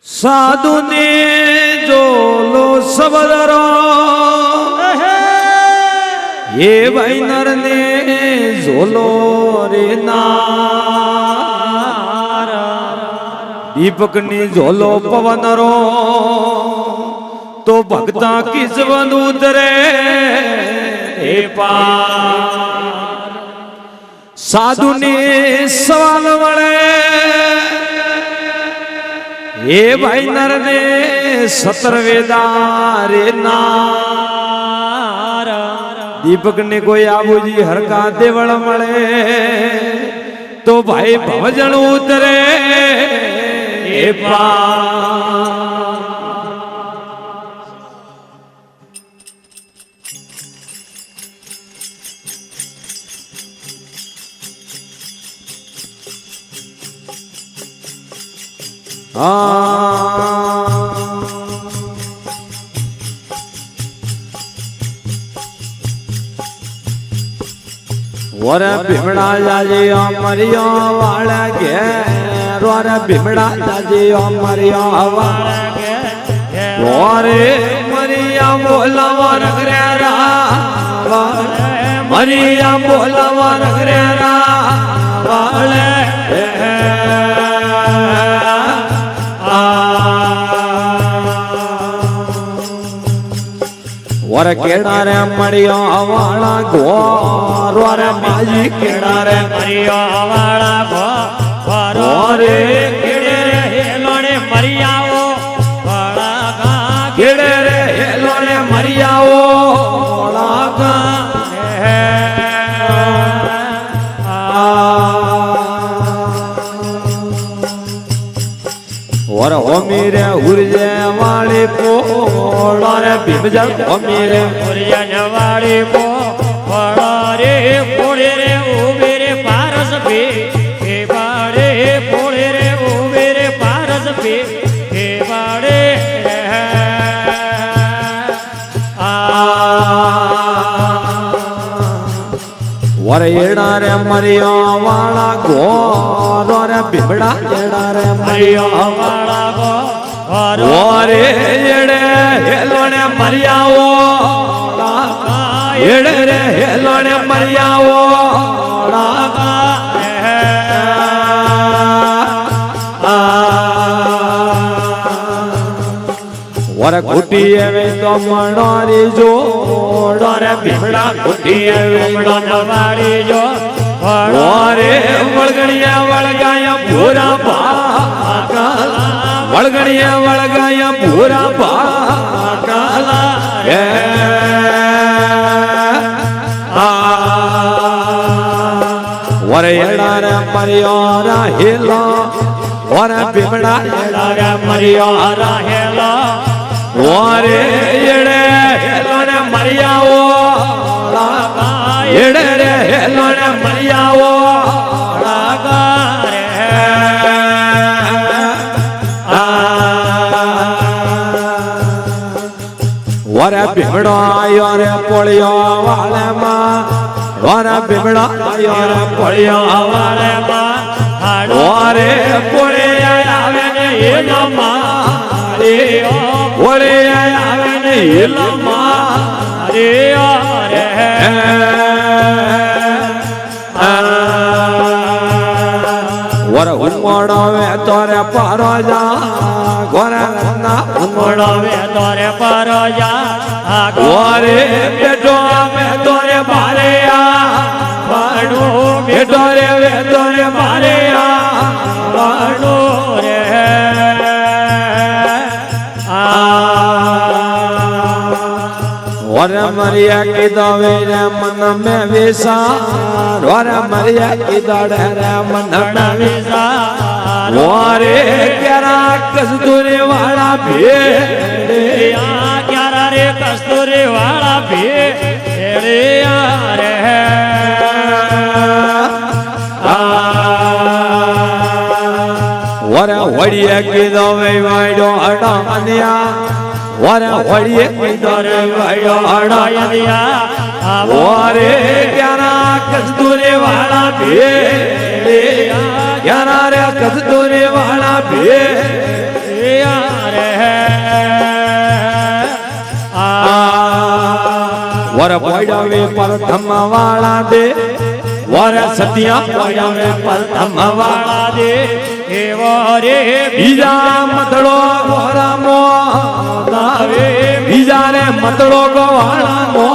साधु ने जो लो सबदरो ये भाई नर ने झोलो रे नार दीपक ने झोलो पवन रो तो भक्ता की जवन उतरे हे पार साधु ने सवाल वड़े ये भाई नर ने सतर वेदारे नार दीपक ने कोई आबूजी हरका देवल मळे तो भाई भवजन उतरे ये पार वर भीमड़ा जाजे मरिया वाला घेर वर भीमड़ा जाजे मरिया वाला घेर रे मरिया बोला वर घरेरा मरिया बोला वर घरेरा वाले वर केड़ा रे मरिया वाला घोर वर माजी केड़ा रे मरिया वाला घोर रे केड़े रे हेलोने मरिया वाला गा केड़े रे हेलोने मरिया वाला गा वर होमीरे उर्जे वाली पोड़ा रे भीमजल होमीरे उर्जे वाली पोड़ा रे पोड़े रे उबेरे पारस पे हे बाड़े पोड़े रे उबेरे पारस पे हे बाड़े वर एड़ा रे मरिया वाला घोर रे भीमड़ा एड़ा रे मरिया वाला घोर रे एड़े हेलोने मरिया वाला एड़े रे हेलोने मरिया वाला वर कुटिए में तो मनारी जो रे भीमड़ा कुटिए में मनारी जो रे वळगणिया वळगाया पूरा पाकाला वळगणिया वळगाया पूरा पाकाला वर एड़ा रे मरिया हेला वर भीमड़ा एड़ा रे मरिया हेला रे एड़े हेलोने मरिया वाला एड़े रे हेलोने मरिया वाला रे वर भीमड़ा आयो रे पोलिया वाले मां वर भीमड़ा आयो रे पोलिया वाले मां रे पोलिया आवे ने ये मारे ओरे आवे ने हिलमा रे रे वर उमड़ावे तोरे परजा गोरे रंगा उमड़ावे तोरे परजा गोरे बेटो में तोरे मारे आ बाड़ो बेटो रे तोरे मारे आ बाड़ो रे वर मरिया की दवे रे मन में विसार वर मरिया की दड़े रे मन में विसार रे क्यारा कस्तूरी वाला भेड़िया क्यारा रे कस्तूरी वाला भेड़िया रे वर वड़िया की दवे वाइडो अड़ा मनिया वर वड़िए दरे वाइडो अड़ा दिया रे क्यारा कस्तूरी वाला भेड़िया क्यारा रे कस्तूरी वाला भेड़िया વર પોડાવે પ્રથમ વાળા દે વર સતિયા પોડાવે પ્રથમ વાળા દે એવો રે બીજા મતડો વરા મો આવે બીજા રે મતડો ગવાળા મો